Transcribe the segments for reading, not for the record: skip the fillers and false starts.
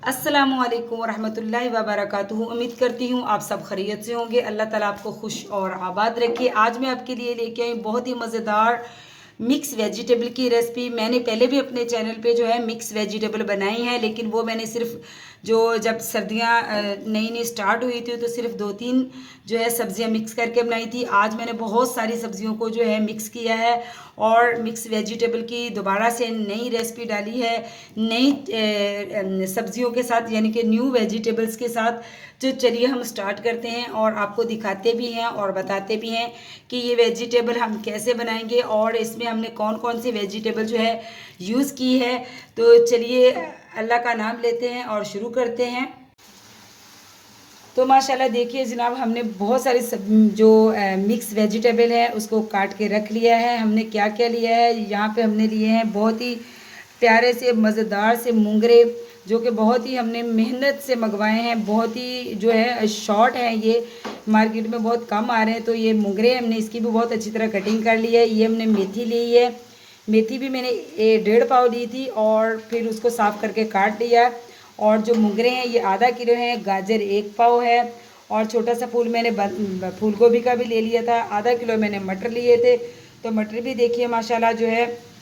अस्सलामुअलैकुम वरहमतुल्लाहि वबरकातुहू। उम्मीद करती हूँ आप सब खैरियत से होंगे। अल्लाह ताला आपको खुश और आबाद रखे। आज मैं आपके लिए लेके आई बहुत ही मज़ेदार मिक्स वेजिटेबल की रेसिपी। मैंने पहले भी अपने चैनल पे जो है मिक्स वेजिटेबल बनाई है, लेकिन वो मैंने सिर्फ जो जब सर्दियाँ नई नई स्टार्ट हुई थी तो सिर्फ 2-3 जो है सब्जियां मिक्स करके बनाई थी। आज मैंने बहुत सारी सब्जियों को जो है मिक्स किया है और मिक्स वेजिटेबल की दोबारा से नई रेसिपी डाली है, नई सब्जियों के साथ, यानी कि न्यू वेजिटेबल्स के साथ। तो चलिए हम स्टार्ट करते हैं और आपको दिखाते भी हैं और बताते भी हैं कि ये वेजिटेबल हम कैसे बनाएंगे और इसमें हमने कौन कौन सी वेजिटेबल जो है यूज़ की है। तो चलिए अल्लाह का नाम लेते हैं और शुरू करते हैं। तो माशाल्लाह देखिए जनाब, हमने बहुत सारी जो मिक्स वेजिटेबल है उसको काट के रख लिया है। हमने क्या क्या लिया है, यहाँ पे हमने लिए हैं बहुत ही प्यारे से मज़ेदार से मूंगरे, जो कि बहुत ही हमने मेहनत से मंगवाए हैं। बहुत ही जो है शॉर्ट हैं, ये मार्केट में बहुत कम आ रहे हैं। तो ये मूंगरे हमने इसकी भी बहुत अच्छी तरह कटिंग कर ली है। ये हमने मेथी ली है, मेथी भी मैंने 1.5 पाव ली थी और फिर उसको साफ़ करके काट लिया। और जो मूंगरे हैं ये आधा किलो हैं, गाजर 1 पाव है और छोटा सा फूल मैंने फूल गोभी का भी ले लिया था। आधा किलो मैंने मटर लिए थे। तो मटर भी देखिए माशाल्लाह जो है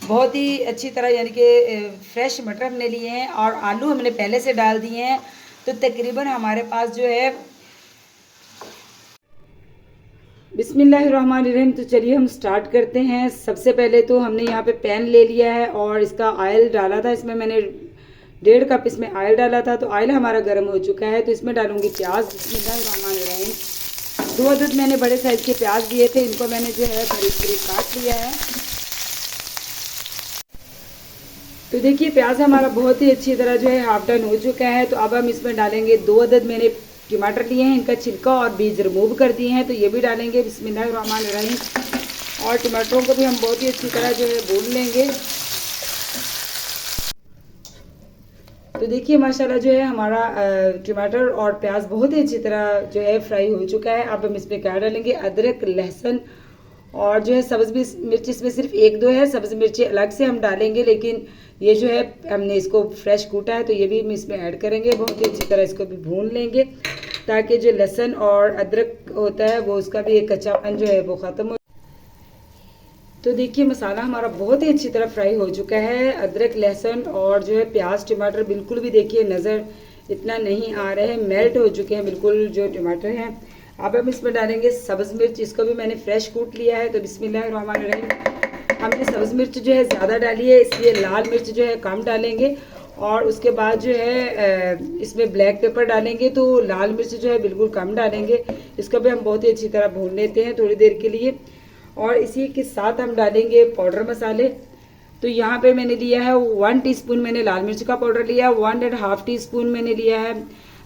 बहुत ही अच्छी तरह, यानी कि फ्रेश मटर हमने लिए हैं और आलू हमने पहले से डाल दिए हैं। तो तकरीबन हमारे पास जो है बिस्मिल्लाहिर्रहमानिर्रहीम। तो चलिए हम स्टार्ट करते हैं। सबसे पहले तो हमने यहाँ पे पैन ले लिया है और इसका ऑयल डाला था। इसमें मैंने 1.5 कप इसमें ऑयल डाला था। तो ऑयल हमारा गर्म हो चुका है, तो इसमें डालूंगी प्याज। बिस्मिल्लाहिर्रहमानिर्रहीम। 2 अदद मैंने बड़े साइज के प्याज लिए थे, इनको मैंने जो है बारीक बारीक काट लिया है। तो देखिए प्याज हमारा बहुत ही अच्छी तरह जो है हाफ डन हो चुका है। तो अब हम इसमें डालेंगे 2 अदद मैंने टमाटर लिए हैं, इनका छिलका और बीज रिमूव कर दिए हैं, तो ये भी डालेंगे बिस्मिल्लाहिर्रहमानिर्रहीम। और टमाटरों को भी हम बहुत ही अच्छी तरह जो है भून लेंगे। तो देखिए माशाल्लाह जो है हमारा टमाटर और प्याज बहुत ही अच्छी तरह जो है फ्राई हो चुका है। अब हम इसमें क्या डालेंगे, अदरक, लहसुन और जो है सब्ज़ मिर्च। इसमें सिर्फ 1-2 है, सब्ज़ मिर्ची अलग से हम डालेंगे, लेकिन ये जो है हमने इसको फ्रेश कूटा है तो ये भी हम इसमें ऐड करेंगे। बहुत ही अच्छी तरह इसको भी भून लेंगे ताकि जो लहसुन और अदरक होता है वो उसका भी एक कच्चापन जो है वो ख़त्म हो। तो देखिए मसाला हमारा बहुत ही अच्छी तरह फ्राई हो चुका है। अदरक, लहसुन और जो है प्याज, टमाटर बिल्कुल भी देखिए नज़र इतना नहीं आ रहे हैं, मेल्ट हो चुके हैं बिल्कुल जो टमाटर हैं। अब हम इसमें डालेंगे सब्ज़ मिर्च, इसको भी मैंने फ्रेश कूट लिया है। तो बिस्मिल्लाहिर्रहमानिर्रहीम। हमने सब्ज़ मिर्च जो है ज़्यादा डाली है, इसलिए लाल मिर्च जो है कम डालेंगे। और उसके बाद जो है इसमें ब्लैक पेपर डालेंगे, तो लाल मिर्च जो है बिल्कुल कम डालेंगे। इसको भी हम बहुत ही अच्छी तरह भून लेते हैं थोड़ी देर के लिए। और इसी के साथ हम डालेंगे पाउडर मसाले। तो यहाँ पे मैंने लिया है 1 टीस्पून मैंने लाल मिर्च का पाउडर लिया है, 1.5 टीस्पून मैंने लिया है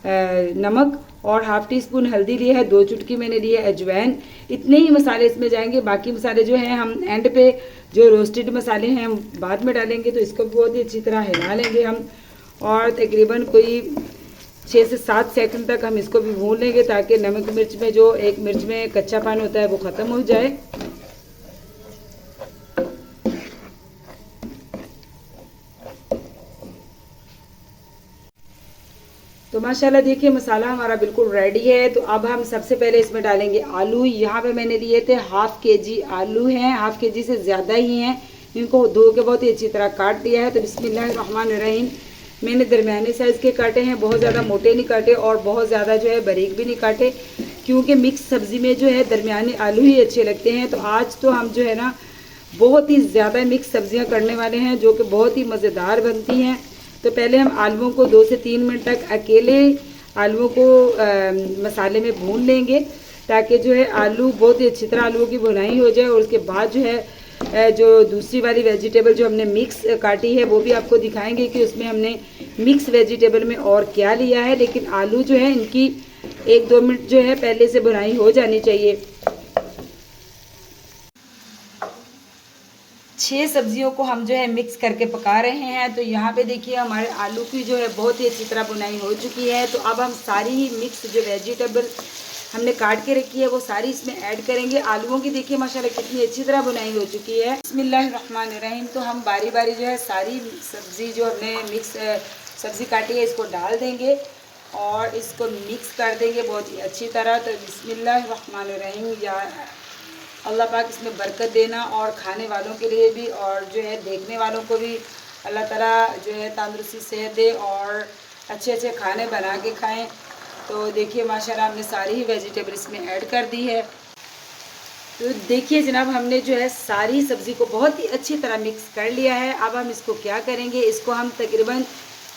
नमक और 1/2 टीस्पून हल्दी लिया है, 2 चुटकी मैंने लिया है अजवाइन। इतने ही मसाले इसमें जाएंगे। बाकी मसाले जो हैं हम एंड पे जो रोस्टेड मसाले हैं हम बाद में डालेंगे। तो इसको बहुत ही अच्छी तरह हिला लेंगे हम और तकरीबन कोई 6 से 7 सेकंड तक हम इसको भी भून लेंगे ताकि नमक मिर्च में जो एक मिर्च में कच्चापन होता है वो ख़त्म हो जाए। तो माशाल्लाह देखिए मसाला हमारा बिल्कुल रेडी है। तो अब हम सबसे पहले इसमें डालेंगे आलू। यहाँ पे मैंने लिए थे 1/2 केजी आलू हैं, 1/2 केजी से ज़्यादा ही हैं। इनको धो के बहुत ही अच्छी तरह काट लिया है। तो बिस्मिल्लाहिर्रहमानिर्रहीम। मैंने दरमियाने साइज़ के काटे हैं, बहुत ज़्यादा मोटे नहीं काटे और बहुत ज़्यादा जो है बारीक भी नहीं काटे, क्योंकि मिक्स सब्ज़ी में जो है दरमियाने आलू ही अच्छे लगते हैं। तो आज तो हम जो है ना बहुत ही ज़्यादा मिक्स सब्जियाँ करने वाले हैं जो कि बहुत ही मज़ेदार बनती हैं। तो पहले हम आलूओं को 2 से 3 मिनट तक अकेले आलूओं को मसाले में भून लेंगे ताकि जो है आलू बहुत ही अच्छी तरह आलूओं की भुनाई हो जाए। और उसके बाद जो है जो दूसरी वाली वेजिटेबल जो हमने मिक्स काटी है वो भी आपको दिखाएंगे कि उसमें हमने मिक्स वेजिटेबल में और क्या लिया है। लेकिन आलू जो है इनकी 1-2 मिनट जो है पहले से भुनाई हो जानी चाहिए। 6 सब्जियों को हम जो है मिक्स करके पका रहे हैं। तो यहाँ पे देखिए हमारे आलू की जो है बहुत ही अच्छी तरह बुनाई हो चुकी है। तो अब हम सारी ही मिक्स जो वेजिटेबल हमने काट के रखी है वो सारी इसमें ऐड करेंगे। आलूओं की देखिए माशाल्लाह कितनी अच्छी तरह बुनाई हो चुकी है। बिस्मिल्लाहिर्रहमानिर्रहीम। तो हम बारी बारी जो है सारी सब्जी जो हमने मिक्स सब्ज़ी काटी है इसको डाल देंगे और इसको मिक्स कर देंगे बहुत ही अच्छी तरह। तो बिस्मिल्लाहिर्रहमानिर्रहीम। या अल्लाह पाक इसमें बरकत देना और खाने वालों के लिए भी और जो है देखने वालों को भी अल्लाह ताला जो है तंदुरुस्ती सेहत दे और अच्छे अच्छे खाने बना के खाएं। तो देखिए माशाल्लाह हमने सारी ही वेजिटेबल इसमें ऐड कर दी है। तो देखिए जनाब हमने जो है सारी सब्ज़ी को बहुत ही अच्छी तरह मिक्स कर लिया है। अब हम इसको क्या करेंगे, इसको हम तकरीबन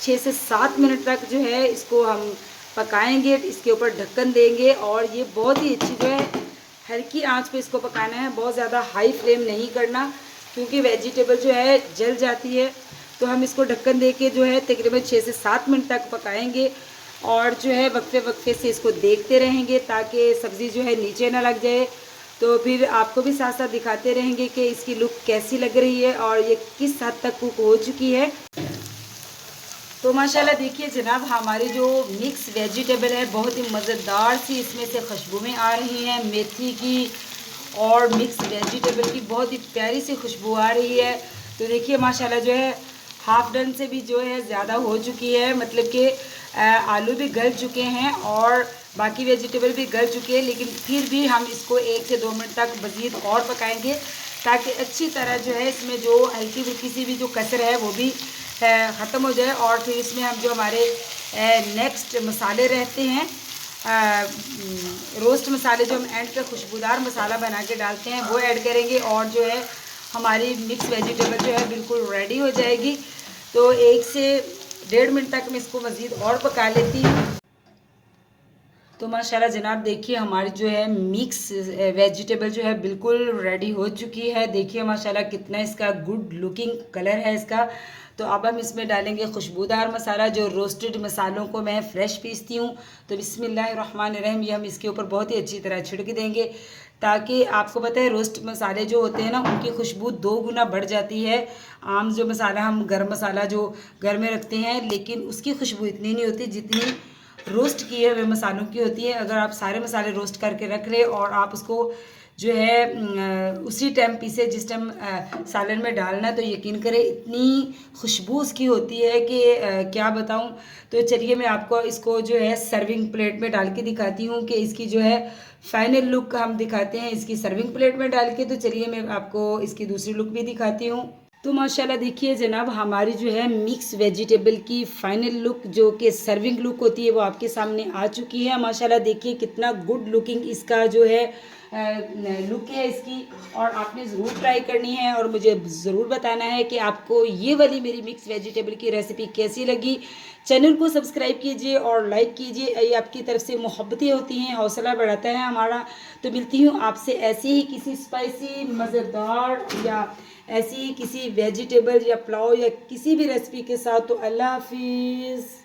6 से 7 मिनट तक जो है इसको हम पकाएंगे। इसके ऊपर ढक्कन देंगे और ये बहुत ही अच्छी जो है हल्की आंच पे इसको पकाना है, बहुत ज़्यादा हाई फ्लेम नहीं करना क्योंकि वेजिटेबल जो है जल जाती है। तो हम इसको ढक्कन दे के जो है तकरीबन 6 से 7 मिनट तक पकाएंगे और जो है वक्फे वक्फे से इसको देखते रहेंगे ताकि सब्ज़ी जो है नीचे ना लग जाए। तो फिर आपको भी साथ साथ दिखाते रहेंगे कि इसकी लुक कैसी लग रही है और ये किस हद तक कुक हो चुकी है। तो माशाल्लाह देखिए जनाब हमारी जो मिक्स वेजिटेबल है बहुत ही मज़ेदार सी इसमें से खुशबुएँ आ रही हैं मेथी की और मिक्स वेजिटेबल की बहुत ही प्यारी सी खुशबू आ रही है। तो देखिए माशाल्लाह जो है हाफ डन से भी जो है ज़्यादा हो चुकी है, मतलब कि आलू भी गल चुके हैं और बाकी वेजिटेबल भी गल चुकी है, लेकिन फिर भी हम इसको 1 से 2 मिनट तक मज़ीद और पकाएंगे ताकि अच्छी तरह जो है इसमें जो हल्की फुल्की सी भी जो कसर है वो भी ख़त्म हो जाए। और फिर इसमें हम जो हमारे नेक्स्ट मसाले रहते हैं रोस्ट मसाले जो हम एंड पे खुशबूदार मसाला बना के डालते हैं वो ऐड करेंगे और जो है हमारी मिक्स वेजिटेबल जो है बिल्कुल रेडी हो जाएगी। तो 1 से 1.5 मिनट तक मैं इसको मज़ीद और पका लेती हूँ। तो माशाल्लाह जनाब देखिए हमारी जो है मिक्स वेजिटेबल जो है बिल्कुल रेडी हो चुकी है। देखिए माशाल्लाह कितना इसका गुड लुकिंग कलर है इसका। तो अब हम इसमें डालेंगे खुशबूदार मसाला, जो रोस्टेड मसालों को मैं फ़्रेश पीसती हूँ। तो बिस्मिल्लाहिर्रहमानिर्रहीम ये हम इसके ऊपर बहुत ही अच्छी तरह छिड़क देंगे ताकि आपको पता है रोस्ट मसाले जो होते हैं ना उनकी खुशबू 2 गुना बढ़ जाती है। आम जो मसाला हम गरम मसाला जो घर में रखते हैं लेकिन उसकी खुशबू इतनी नहीं होती जितनी रोस्ट किए हुए मसालों की होती है। अगर आप सारे मसाले रोस्ट करके रख लें और आप उसको जो है उसी टाइम पीसे जिस टाइम सालन में डालना है तो यकीन करें इतनी खुशबू उसकी होती है कि क्या बताऊं। तो चलिए मैं आपको इसको जो है सर्विंग प्लेट में डाल के दिखाती हूँ कि इसकी जो है फाइनल लुक हम दिखाते हैं इसकी सर्विंग प्लेट में डाल के। तो चलिए मैं आपको इसकी दूसरी लुक भी दिखाती हूँ। तो माशाल्लाह देखिए जनाब हमारी जो है मिक्स वेजिटेबल की फ़ाइनल लुक जो कि सर्विंग लुक होती है वो आपके सामने आ चुकी है। माशाल्लाह देखिए कितना गुड लुकिंग इसका जो है लुक है इसकी, और आपने ज़रूर ट्राई करनी है और मुझे ज़रूर बताना है कि आपको ये वाली मेरी मिक्स वेजिटेबल की रेसिपी कैसी लगी। चैनल को सब्सक्राइब कीजिए और लाइक कीजिए, ये आपकी तरफ से मोहब्बतें होती हैं, हौसला बढ़ाता है हमारा। तो मिलती हूँ आपसे ऐसे ही किसी स्पाइसी मज़ेदार या ऐसी किसी वेजिटेबल या पुलाव या किसी भी रेसिपी के साथ। तो अल्लाह हाफिज़।